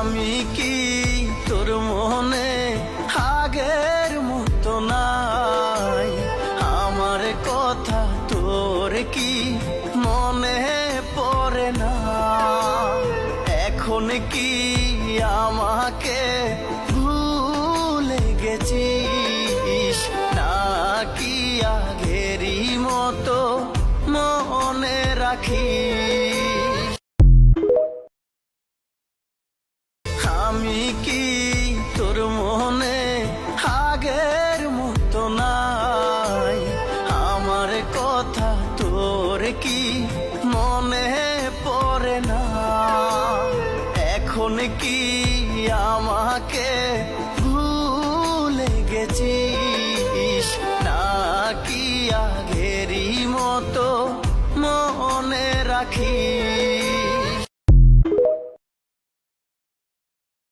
আমি কি তোর মনে আগের মতো নাই? আমার কথা তোর কি মনে পড়ে না? এখন কি আমাকে ভুলে গেছিস, নাকি আগেরই মতো মনে রাখিস? আমি কি তোর মনে আগের মতো নাই? আমার কথা তোর কি মনে পড়ে না? এখন কি আমাকে ভুলে গেছিস, নাকি আগেরই মতো মনে রাখিস?